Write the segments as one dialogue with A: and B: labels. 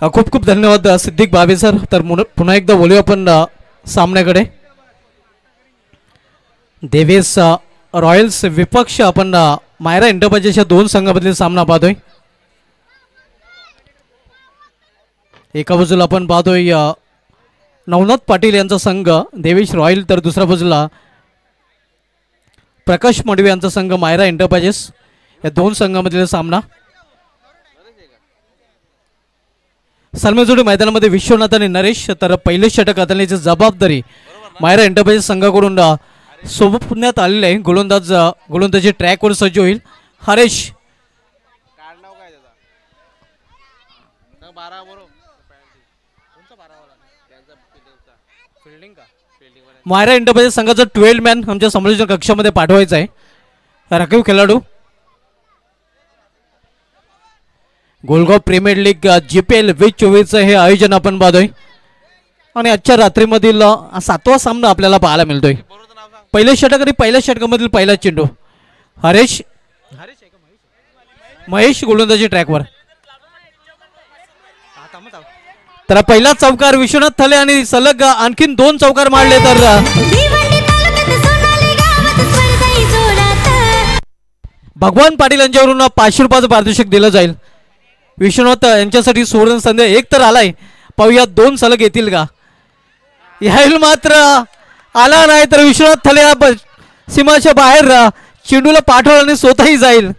A: खूप खूप धन्यवाद सिद्दीक बाबे सर. तर पुन्हा एकदा बोलूया आपण सामन्याकडे. देवेश रॉयल्स विपक्ष आपण मायरा एंटरप्राइजेसच्या दोन संघामधील सामना पाहतोय. एका बाजूला आपण पाहतोय नवनाथ पाटील यांचा संघ देवेश रॉयल, तर दुसऱ्या बाजूला प्रकाश मडवी यांचा संघ मायरा एंटरप्राइजेस. या दोन संघामधील सामना सलमेजोडी मैदानामध्ये विश्वनाथ आणि नरेश. तर पहिले षटक हाताळण्याची जबाबदारी मायरा एंटरप्राइजेस संघाकडून सोबत आलेले आहे. गोलंदाजी ट्रॅकवर सज्ज होईल हरेश. मायरा एंटरप्राइजेस संघाचा 12 मॅन आमच्या समालोचन कक्षामध्ये पाठवायचा आहे. राखीव खेळाडू गोलगाव प्रीमियर लीग GPL 2024 हे आयोजन आपण पाहतोय आणि आजच्या रात्रीमधील 7वा सामना आपल्याला पाहायला मिळतोय. पहिले षटक आणि पहिल्या षटकामधील पहिला चेंडू हरेश महेश गोलंदाजी ट्रॅकवर. तर पहिला चौकार विश्वनाथ थले आणि सलग आणखीन 2 चौकार मारले तर भगवान पाटील यांच्यावरून 500 रुपयाचं पारितोषिक दिलं जाईल. विश्वनाथ यांच्यासाठी सुवर्ण संधी एक तर आलाय, पाहूया 2 सलग येतील का. यायला मात्र आला नाही तर विश्वनाथ थले सीमाच्या बाहेर चेंडूला पाठवला आणि स्वतःही जाईल.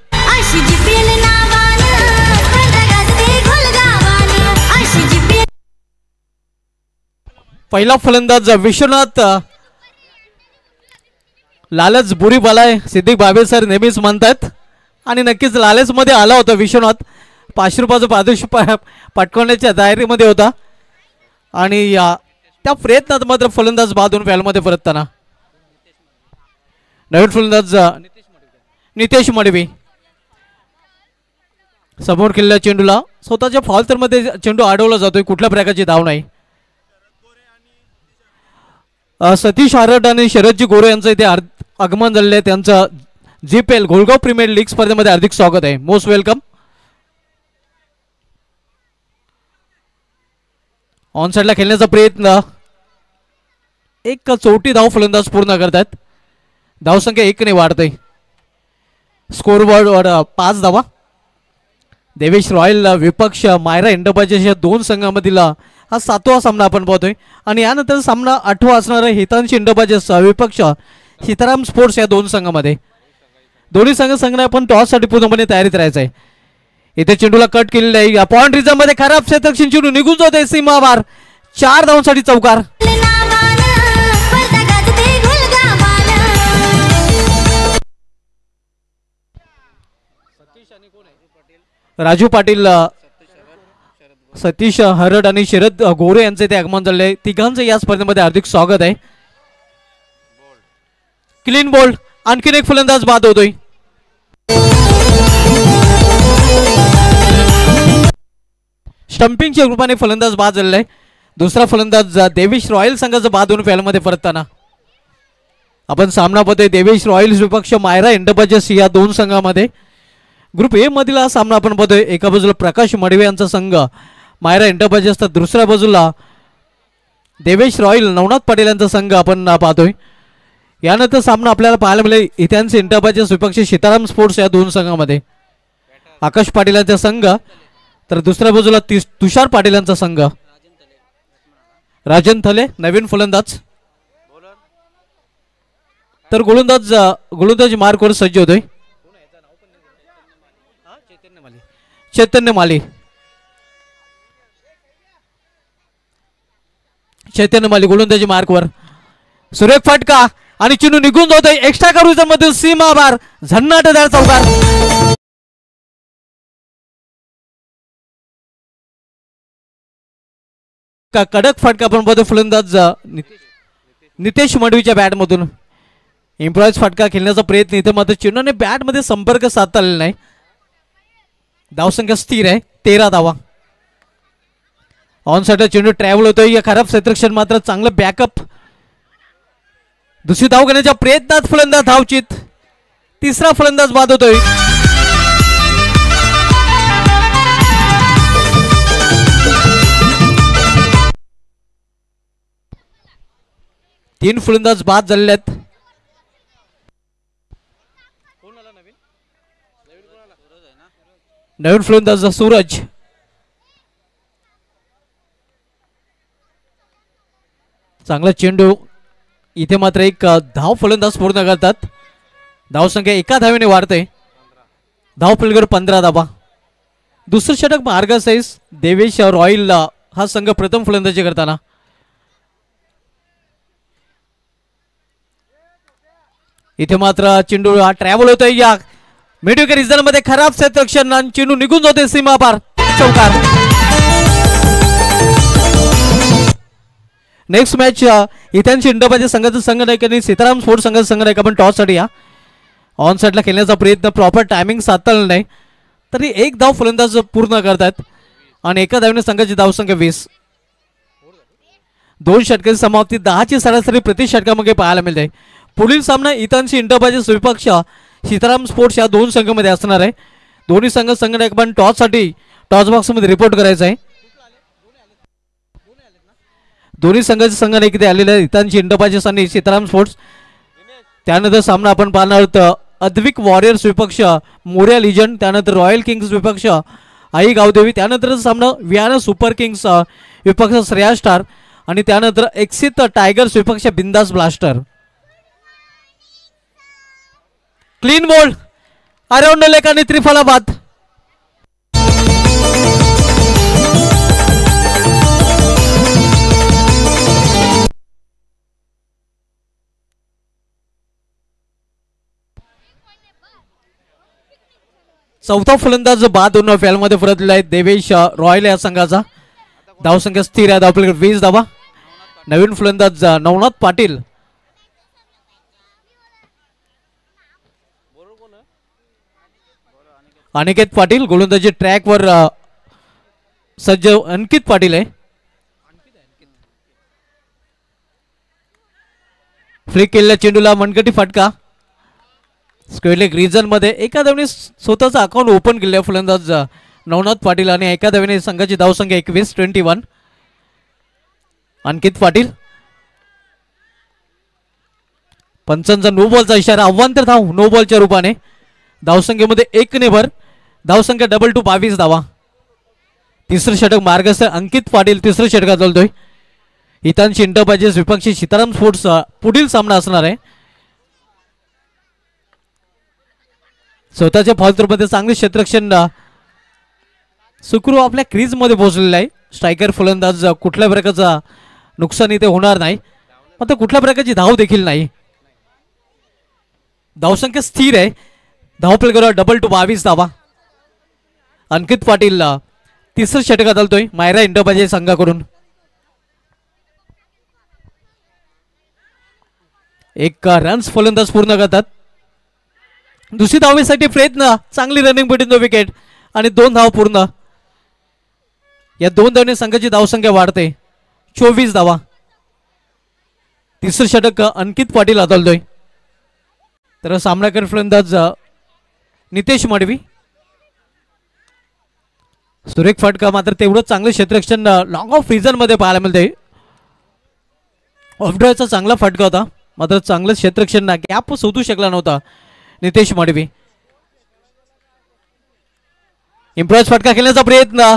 A: पहिला फलंदाज विश्वनाथ. लालच बुरी बलाय सिद्दीक बाबे सर नेहमीच म्हणतात आणि नक्कीच लालच मध्ये आला होता विश्वनाथ. 500 रुपयाचं पारितोषिक पटकवण्याच्या तयारीमध्ये होता आणि त्या प्रयत्नात मात्र फलंदाज बादून फॅलमध्ये परतताना नवीन फलंदाज नितेश मडवी समोर केलेल्या चेंडूला स्वतःच्या फॉल्टरमध्ये चेंडू अडवला जातोय. कुठल्या प्रकारची धाव नाही. सतीश आरड आणि शरदजी गोरे यांचं इथे आगमन झालेलं आहे. त्यांचं GPL गोलगाव प्रीमियर लीग स्पर्धेमध्ये हार्दिक स्वागत आहे. Most welcome. ऑन साइडला खेळण्याचा प्रयत्न. एक चौटी धाव फलंदाज पूर्ण करतात. धावसंख्या 1 ने वाढते. स्कोर बोर्ड 5 धावा. देवेश रॉयल विपक्ष मायरा एंटरप्राइजेस या दोन संघामधील हा 7वा सामना आपण पाहतोय आणि यानंतर सामना 8वा असणार आहे हितांशी एंटरप्राइजेस विपक्ष सीताराम स्पोर्ट्स या दोन संघामध्ये. दोन्ही संघ आपण टॉससाठी पूर्णपणे तयारीत राहायचं आहे. इथे चेंडूला कट केलेला आहे. पॉइंट रिझर्व मध्ये खराब क्षेत्ररक्षण चेंडू निघून जाते सीमाबार. 4 धावांसाठी चौकार. राजू पाटील, सतीश हरड आणि शरद गोरे यांचे ते आगमन झाले. तिघांचं या स्पर्धेमध्ये हार्दिक स्वागत आहे. Clean bowled. आणखीन एक फलंदाज बाद होतोय. स्टंपिंगच्या रूपाने फलंदाज बाद झालेला आहे. दुसरा फलंदाज देवेश रॉयल संघाचा बाद होऊन फॅलमध्ये परतताना आपण सामना पाहतोय. देवेश रॉयल्स विपक्ष मायरा एंटरप्राइजेस या दोन संघामध्ये. ग्रुप ए मधील हा सामना आपण पाहतोय. एका बाजूला प्रकाश मडवे यांचा संघ मायरा एंटरप्राइजेस तर दुसऱ्या बाजूला देवेश रॉयल नवनाथ पाटील यांचा संघ आपण पाहतोय. यानंतर सामना आपल्याला पाहायला मिळेल इथ्यान्सी एंटरप्राइजेस विपक्ष सीताराम स्पोर्ट्स या दोन संघामध्ये. आकाश पाटील यांचा संघ तर दुसऱ्या बाजूला तुषार पाटील यांचा संघ. राजन थले नवीन फलंदाज तर गोलंदाज मार्कवर सज्ज होतोय. चैतन्य माली गोलंदाजी मार्कवर. सुरेख फटका आणि चेंडू निघून जातोय. एक्स्ट्रा करूचा मधून सीमाबार. झन्नाटदार चौकार. कडक फटका आपण बघतो फलंदाज नितेश मडवीच्या बॅट मधून. इम्प्लॉइज फटका खेळण्याचा प्रयत्न इथे मात्र चेंडूने बॅट मध्ये संपर्क साधता आलेला नाही. धावसंख्या स्थिर आहे 13 धावा. ऑन साइड चेंडू ट्रॅव्हल होतोय. या खराब क्षेत्ररक्षण मात्र चांगलं बॅकअप. दुसरी धाव घेण्याच्या प्रयत्नात फलंदाज धावचित. तिसरा फलंदाज बाद होतोय. तीन फलंदाज बाद झालेले आहेत. नवीन फलंदाज सूरज. चांगला चेंडू. इथे मात्र एक धाव फलंदाज पूर्ण करतात. धावसंख्या एका धावेने वाढते. धाव फलकर 15 धावा. दुसरं षटक मार्गसहित देवेश रॉयल हा संघ प्रथम फलंदाजी करताना. इथे मात्र चेंडू हा ट्रॅव्हल होतोय. या मिडविकेट रिझन मध्ये खराब क्षेत्ररक्षण आणि चेंडू निघून जाते सीमा पार. चौकार. नेक्स्ट मॅच इथ्यांची इंडोबाजी संघाचा संघनायक आणि सीताराम स्पोर्ट्स संघाचा संघनायक आपण टॉस साठी या ऑन साइडला खेळण्याचा प्रयत्न प्रॉपर टायमिंग साधता नाही तरी एक धाव फलंदाज पूर्ण करतात आणि एका धावेने संघाची धावसंख्या 20. दोन षटकांची समाप्ती 10ची सरासरी प्रति षटकामध्ये पाहायला मिळते. पुढील सामना इथांची इंडोबाजी विपक्ष सीताराम स्पोर्ट्स या दोन संघामध्ये असणार आहे. दोन्ही संघ संघनायक पण टॉस साठी टॉस बॉक्स मध्ये रिपोर्ट करायचा आहे. दोन्ही संघाचे संघनायक इथे आलेले आहेत. इथांची इंडोबाजी आणि सीताराम स्पोर्ट्स. त्यानंतर सामना आपण पाहणार आहोत अद्विक वॉरियर्स विपक्ष मोर्या लिजंड. त्यानंतर रॉयल किंग्स विपक्ष आई गावदेवी. त्यानंतर सामना वियाना सुपर किंग्स विपक्ष श्रेया स्टार आणि त्यानंतर एक्सित टायगर्स विपक्ष बिंदास blaster. Clean ball around lake आणि त्रिफला बाद. चौथा फलंदाज बाद होऊन फॅलमध्ये परतलेला आहे देवेश रॉयल या संघाचा. धावसंख्या स्थिर आहे. धाव 20 धावा. नवीन फलंदाज नवनाथ पाटील. अनिकेत पाटील. गोलंदाजी ट्रॅकवर सज्ज अंकित पाटील आहे. फ्लिक केलेल्या चेंडूला मनगटी फटका. स्क्वेअरलेग रिजन मध्ये एका धावेने स्वतःचा अकाउंट ओपन केले फलंदाज नवनाथ पाटील आणि एका धावेने संघाची धावसंख्या 21. अंकित पाटील. पंचांचा नो बॉलचा इशारा. अव्वांतर धाव नो बॉलच्या रूपाने. धावसंख्येमध्ये 1 ने भर. धावसंख्या 22 धावा. तिसरं षटक मार्गस्थ अंकित पाटील तिसरं षटकात चालतोय. हितांशी इंटरबाजेस विपक्षी सीताराम स्पोर्ट्स पुढील सामना असणार आहे. स्वतःच्या फॉलतूरमध्ये चांगले क्षेत्ररक्षण सुखरू आपल्या क्रीज मध्ये पोहोचलेला आहे. स्ट्रायकर फलंदाज कुठल्या प्रकारचा नुकसान इथे होणार नाही मात्र कुठल्या प्रकारची धाव देखील नाही. धावसंख्या स्थिर आहे. धावफलकावर 22 धावा. अंकित पाटील तिसरं षटकात आलतोय मायरा इंडोबाजे संघाकडून. एक रन्स फलंदाज पूर्ण करतात. दुसरी धावेसाठी प्रयत्न. चांगली रनिंग बिटवीन द विकेट आणि 2 धाव पूर्ण. या 2 धावने संघाची धावसंख्या वाढते 24 धावा. तिसरं षटक अंकित पाटील हाताळतोय. तर सामनाकर फलंदाज नितेश मडवी. सुरेख फटका मात्र तेवढं चांगलं क्षेत्ररक्षण लॉंग ऑफ रिजन मध्ये पाहायला मिळते. ऑफड्रायचा चांगला फटका होता मात्र चांगलं क्षेत्ररक्षण गॅप शोधू शकला नव्हता नितेश मडवी. इम्प्रोज फटका खेळण्याचा प्रयत्न.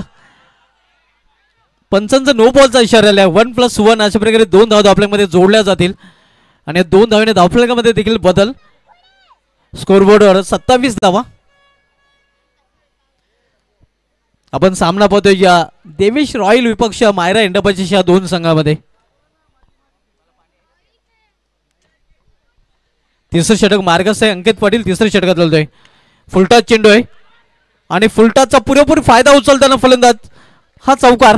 A: पंचांचा नो बॉलचा इशारा आला. 1+1 अशा प्रकारे 2 धाव धावफलकामध्ये जोडल्या जातील आणि 2 धावेने धावफलकामध्ये देखील बदल. स्कोरबोर्डवर 27 धावा. आपण सामना पाहतोय या देवेश रॉयल विपक्ष मायरा इंडोबाजी या 2 संघामध्ये. तिसरं षटक मार्गस्थ आहे अंकित पाटील तिसरं षटकात चालतोय. फुलटॉस चेंडू आहे आणि फुलटॉसचा पुरेपूर फायदा उचलताना फलंदाज हा चौकार.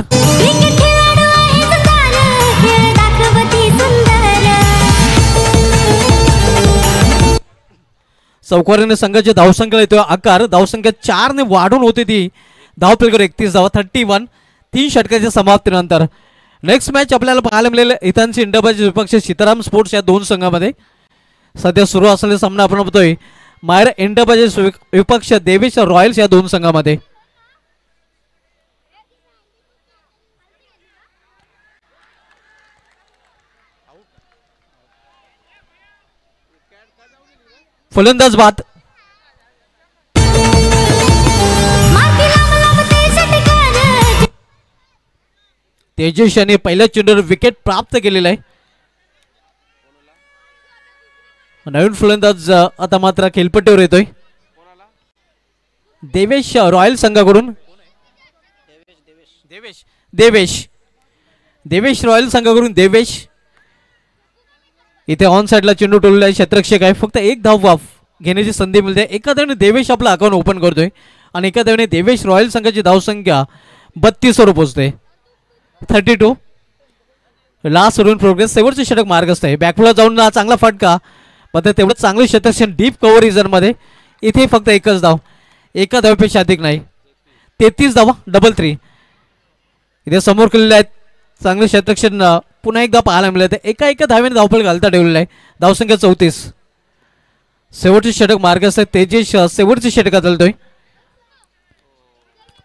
A: चौकाराने संघाच्या धावसंख्येला येतोय आकार. धावसंख्या 4 ने वाढून होती ती. धावफलकावर 31 धावा. 31. 3 षटकाच्या समाप्तीनंतर नेक्स्ट मॅच आपल्याला पाहायला मिळेल इथांची इंडोबाजी विपक्ष सीताराम स्पोर्ट्स या 2 संघामध्ये. सध्या सुरू असलेला सामना आपण बघतोय मायरा इंडोबाजेस विपक्ष देवेश रॉयल्स या 2 संघामध्ये. फलंदाज बाद. तेजस यांनी पहिल्या चेंडूवर विकेट प्राप्त केलेला आहे. नवीन फलंदाज आता मात्र खेळपट्टीवर येतोय. देवेश रॉयल संघाकडून देवेश रॉयल संघाकडून देवेश इथे ऑन साइडला चेंडू टोललेला आहे. क्षेत्ररक्षक आहे. फक्त एक धाव वाफ घेण्याची संधी मिळते. एका धावेने देवेश आपला अकाउंट ओपन करतोय आणि एका धावेने देवेश रॉयल संघाची धावसंख्या 32 वर पोहोचते. 32. Last run progress. शेवटचे षटक मार्गस्थ आहे. बॅकफुटला जाऊन चांगला फटका पण तेवढं चांगलं षटक डीप कव्हर रिझनमध्ये. इथे फक्त एकच धाव. एका धावेपेक्षा अधिक नाही. 33 धावा. डबल 3 इथे समोर केलेले आहेत. चांगले क्षेत्ररक्षण पुन्हा एकदा पाहायला मिळते. एका धावेने धावफल घालता ठेवलेला आहे. धावसंख्या 34. शेवटचे षटक मार्गस्थ आहे. तेजस शेवटचे षटक चालतोय.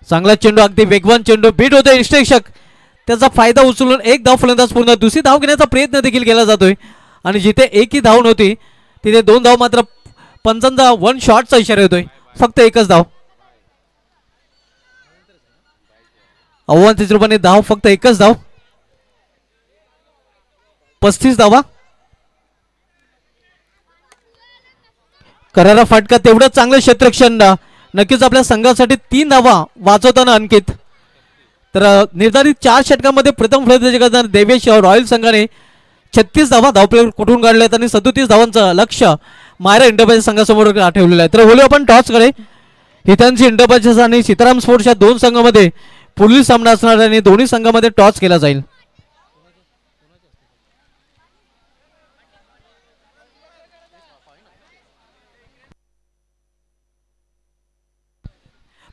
A: चांगला चेंडू अगदी वेगवान चेंडू बीट होतोय. निष्ठेक्षक त्याचा फायदा उचलून एक धाव फलंदाज पूर्ण. दुसरी धाव घेण्याचा प्रयत्न देखील केला जातोय आणि जिथे एकही धाव नव्हती तिथे 2 धाव मात्र पंचांचा 1 शॉटचा इशारा येतोय. फक्त एकच धाव. आव्हानाच्या रूपाने धाव फक्त एकच धाव. 35 धावा. करारा फटका तेवढं चांगलं क्षेत्ररक्षण नक्कीच आपल्या संघासाठी 3 धावा वाचवताना अंकित. तर निर्धारित 4 षटकांमध्ये प्रथम फलंदाजी करताना देवेश रॉयल संघाने 36 धावा धावफलक कुठून काढल्यात आणि 37 धावांचं लक्ष्य मायरा इंटरप्राइजेस संघासमोर ठेवलेलं आहे. तर बोलू आपण टॉसकडे. हितांशी इंटरप्राइजेस आणि सीताराम स्पोर्ट्स या 2 संघांमध्ये पुढील सामना असणार आणि दोन्ही संघांमध्ये टॉस केला जाईल.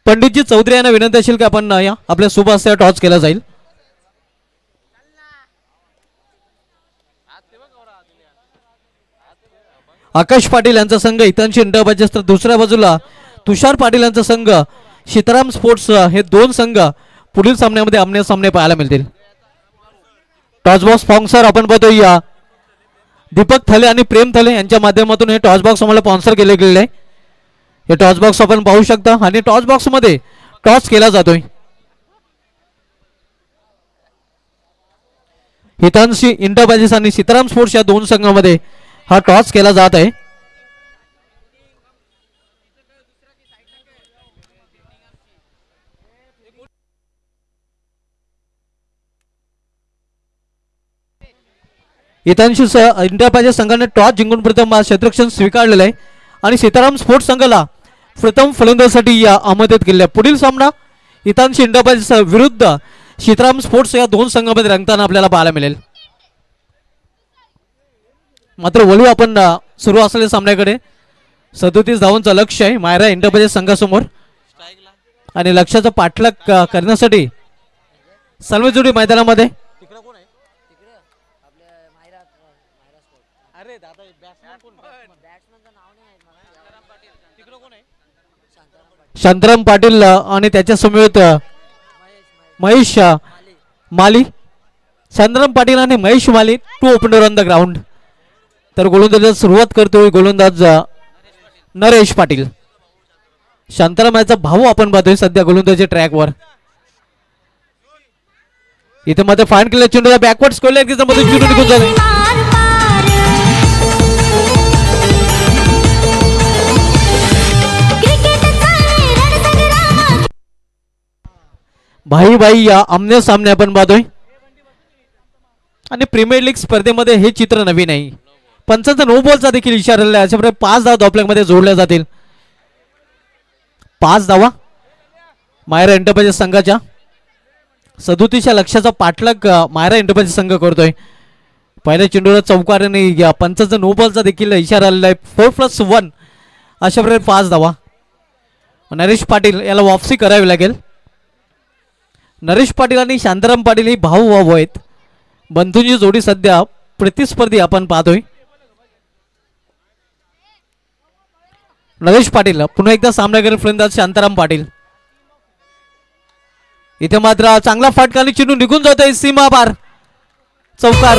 A: पंडितजी चौधरी यांना विनंती असेल की आपण या आपल्या शुभ हस्ते टॉस केला जाईल. आकाश पाटील यांचा संघ हितांशी इंटरप्राइजेस तर दुसऱ्या बाजूला तुषार पाटील यांचा संघ सीताराम स्पोर्ट्स हे 2 संघ पुढील सामन्यामध्ये आमने सामने पाहायला मिळतील. टॉस बॉक्स स्पॉन्सर आपण बघतोय या दीपक थले आणि प्रेम थले यांच्या माध्यमातून हे टॉस बॉक्स आम्हाला स्पॉन्सर केले गेलेले आहे. हे टॉस बॉक्स आपण पाहू शकता आणि टॉस बॉक्स मध्ये टॉस केला जातोय. हितांशी इंटरप्राइजेस आणि सीताराम स्पोर्ट्स या 2 संघांमध्ये हा टॉस केला जात आहे. हितांशी इंटरप्राइजेस संघाने टॉस जिंकून प्रथम क्षेत्ररक्षण स्वीकारलेलं आहे आणि सीताराम स्पोर्ट्स संघाला प्रथम फलंदाजीसाठी आमंत्रित केले. पुढील सामना हितांशी इंटरप्राइजेस विरुद्ध सीताराम स्पोर्ट्स या 2 संघांमध्ये रंगताना आपल्याला पाहायला मिळेल. मात्र वळू आपण सुरू असलेल्या सामन्याकडे. 37 धावांचं लक्ष्य आहे मायरा इंटरप्राइजेस संघासमोर आणि लक्ष्याचा पाठलाग करण्यासाठी सलमेजोडी मैदानामध्ये शांताराम पाटील आणि त्याच्या समवेत महेश माली. शांताराम पाटील आणि महेश माली 2 ओपनर ऑन द ग्राउंड. तर गोलंदाजीला सुरुवात करतोय गोलंदाज नरेश पाटील. शांताराम याचा भाऊ आपण पाहतोय सध्या गोलंदाजी ट्रॅकवर. इथे मध्ये फाईन केलेला चेंडूला बॅकवर्ड स्कोरला मध्ये चेंडू निघून जातो. भाई भाई या आमने सामने आपण पाहतोय आणि प्रीमियर लीग स्पर्धेमध्ये हे चित्र नवीन आहे. पंचांचा नो बॉलचा देखील इशारा आहे. अशा प्रकारे 5 धावा धावफलक मध्ये जोडल्या जातील. 5 धावा मायरा इंटरप्राइजेस संघाच्या 37 लक्ष्याचा पाठलाग मायरा इंटरप्राइजेस संघ करतोय. पहिल्या चेंडूला चौकाराने या पंचांचा नो बॉलचा देखील इशारा आलेला आहे. 4+1 अशा प्रकारे 5 धावा. नरेश पाटील याला वापसी करावी लागेल. नरेश पाटील आणि शांताराम पाटील ही भाऊ आहेत. बंधूंची जोडी सध्या प्रतिस्पर्धी आपण पाहतोय. नरेश पाटील पुन्हा एकदा सामनावीर फलंदाज शांताराम पाटील. इथे मात्र चांगला फटका आणि चेंडू निघून जातोय सीमा पार. चौकार.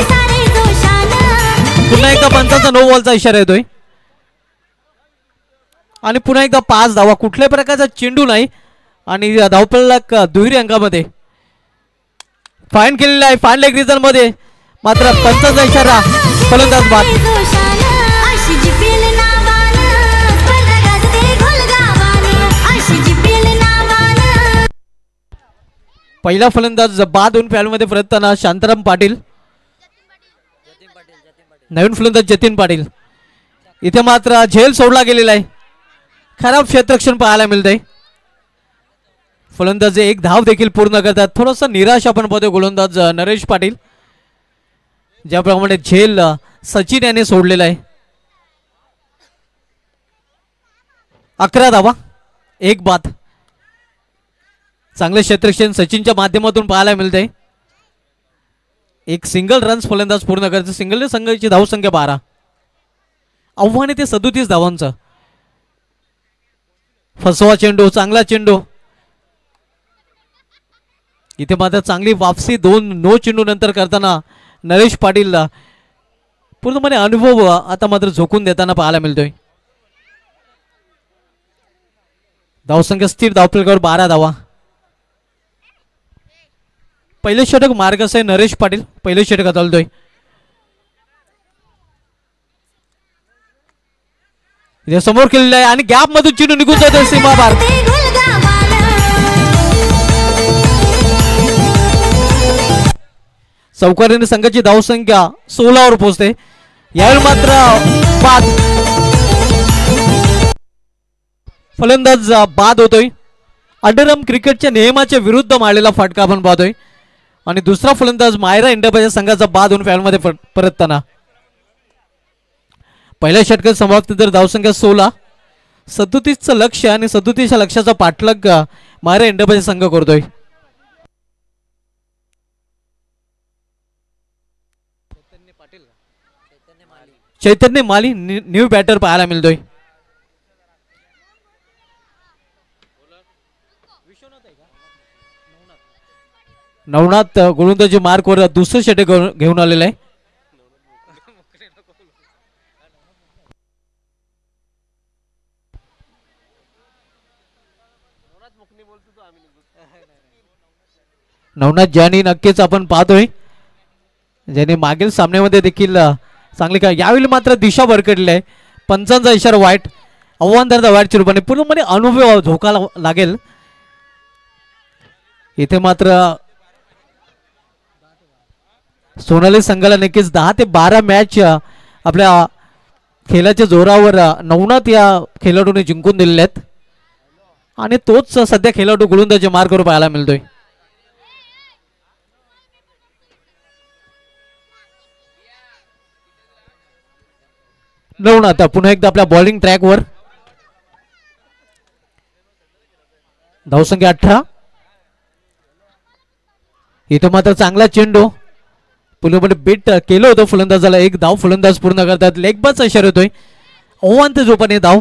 A: पुन्हा एकदा पंचांचा नो बॉलचा इशारा येतोय. आणि पुन्हा एकदा 5 धावा. कुठल्याही प्रकारचा चेंडू नाही आणि धावफलक दुहेरी अंकामध्ये फाईन केलेला आहे. फाईन लेग रिझन मध्ये मात्र पंचाचा इशारा. फलंदाज बाद. पहिला फलंदाज बाद होऊन फॅलमध्ये परतताना शांताराम पाटील. नवीन फलंदाज जतीन पाटील. इथे मात्र झेल सोडला गेलेला आहे. खराब क्षेत्ररक्षण पाहायला मिळतंय. फलंदाज एक धाव देखील पूर्ण करतात. थोडंसं निराश आपण पाहतोय गोलंदाज नरेश पाटील. ज्याप्रमाणे झेल सचिन याने सोडलेला आहे. 11 धावा 1 बाद. चांगले क्षेत्ररक्षण सचिनच्या माध्यमातून पाहायला मिळते. एक सिंगल रन्स फलंदाज पूर्ण करायचं. सिंगल संघाची धावसंख्या 12. आव्हान ते 37 धावांचं. फसवा चेंडू. चांगला चेंडू. इथे मात्र चांगली वापसी 2 नो चेंडू नंतर करताना नरेश पाटील पूर्णपणे अनुभव आता मात्र झोकून देताना पाहायला मिळतोय. धावसंख्या स्थिर. धावफलकावर 12 धावा. पहिले षटक मार्गस आहे नरेश पाटील. पहिले षटक चालतोय. समोर केलेलं आहे आणि गॅप मधून चेंडू निघून जातोय सीमापार. चौकारीने संघाची धावसंख्या 16 वर पोहोचते. यावेळी मात्र बाद. फलंदाज बाद होतोय. अंडरआर्म क्रिकेटच्या नियमाच्या विरुद्ध मारलेला फटका आपण पाहतोय आणि दुसरा फलंदाज मायरा इंडिया संघाचा बाद होऊन फॅलमध्ये परतताना. पहिल्या षटकात समाप्त तर धावसंख्या 16. 37चं लक्ष आणि 37च्या लक्षाचा पाठलाग मायरा इंडिया संघ करतोय. चैतन्य माली न्यू बॅटर पाहायला मिळतोय. नवनाथ गोलंदाजी मार्कवर दुसरं षटक घेऊन आलेलं आहे. नवनाथ ज्यांनी नक्कीच आपण पाहतोय ज्याने मागील सामन्यामध्ये देखील चांगले का. यावेळी मात्र दिशा भरकटली आहे. पंचांचा इशारा वाईट. आव्हान धरता वाईटच्या रूपाने पूर्णपणे अनुभव धोका लागेल. इथे मात्र सोनाली संघाला नक्कीच 10 ते 12 मॅच आपल्या खेळाच्या जोरावर नवनाथ या खेळाडूने जिंकून दिलेले आहेत आणि तोच सध्या खेळाडू गोलंदाजी मार्कवर पाहायला मिळतोय. नवनाथ पुन्हा एकदा आपल्या बॉलिंग ट्रॅकवर. धावसंख्या 18. इथं मात्र चांगला चेंडू पूर्णपणे बीट केलं होतं फलंदाजाला. 1 धाव फलंदाज पूर्ण करतात. लेग बाजचा इशारा होतोय. ओव्हांत झोपाने धाव.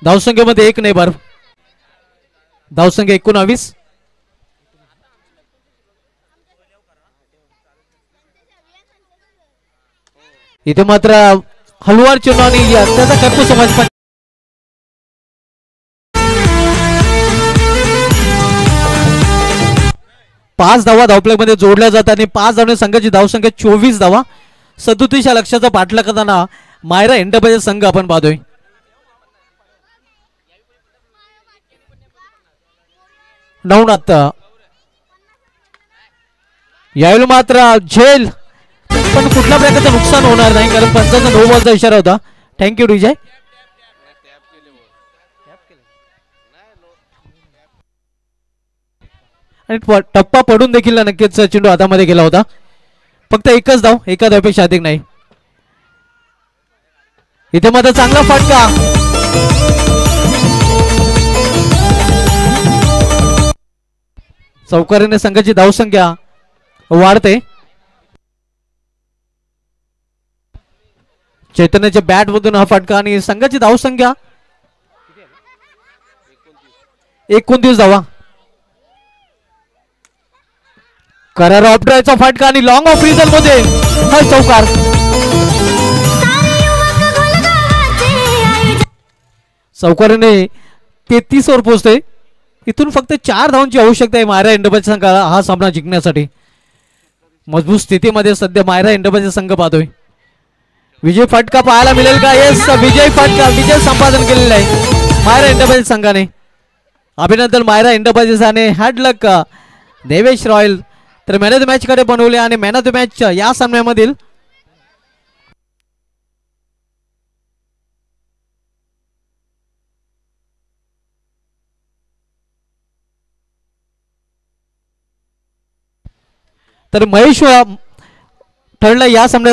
A: धावसंख्येमध्ये 1 नाही बार. धावसंख्या 19. इथे मात्र हलवार चेंडू आणि त्याचा करतो समाज. 5 धावा धावफलक मध्ये जोडल्या जातात आणि 5 धावने संघाची धावसंख्या 24 धावा. 37 या लक्ष्याचा पाठलाग करताना मायरा इंडिया संघ आपण पाहतोय. नवनाथ यावेळी मात्र झेल पण कुठल्या प्रकारचं नुकसान होणार नाही कारण पंचाचा 9 बॉलचा इशारा होता. थँक्यू विजय. आणि टप्पा पडून देखील नक्कीच चेंडू हातामध्ये गेला होता. फक्त एकच धाव. एका धावपेक्षा अधिक नाही. इथे मात्र चांगला फटका. चौकारीने संघाची धावसंख्या वाढते. चैतन्याच्या बॅट मधून हा फटका आणि संघाची धावसंख्या 29 धावा. करार ऑफ ड्रायचा फटका आणि लॉंग ऑफ रिझल्ट मध्ये हा चौकार. चौकारीने 33 वर पोहोचतोय. इथून फक्त 4 धावांची आवश्यकता आहे मायरा इंडोबाच्या संघाला हा सामना जिंकण्यासाठी. मजबूत स्थितीमध्ये सध्या मायरा इंडोबाचा संघ पाहतोय. विजय फटका पाहायला मिळेल का? येस, विजय फटका, विजय संपादन केलेला आहे मायरा इंडोबाच्या संघाने. अभिनंदन मायरा इंडोबाजाने. Hard luck Devesh Royal. तर मॅन ऑफ द मॅच कडे बनवले आणि मॅन ऑफ द मॅच या सामन्यामधील तर महेश ठरला या सामन्यात.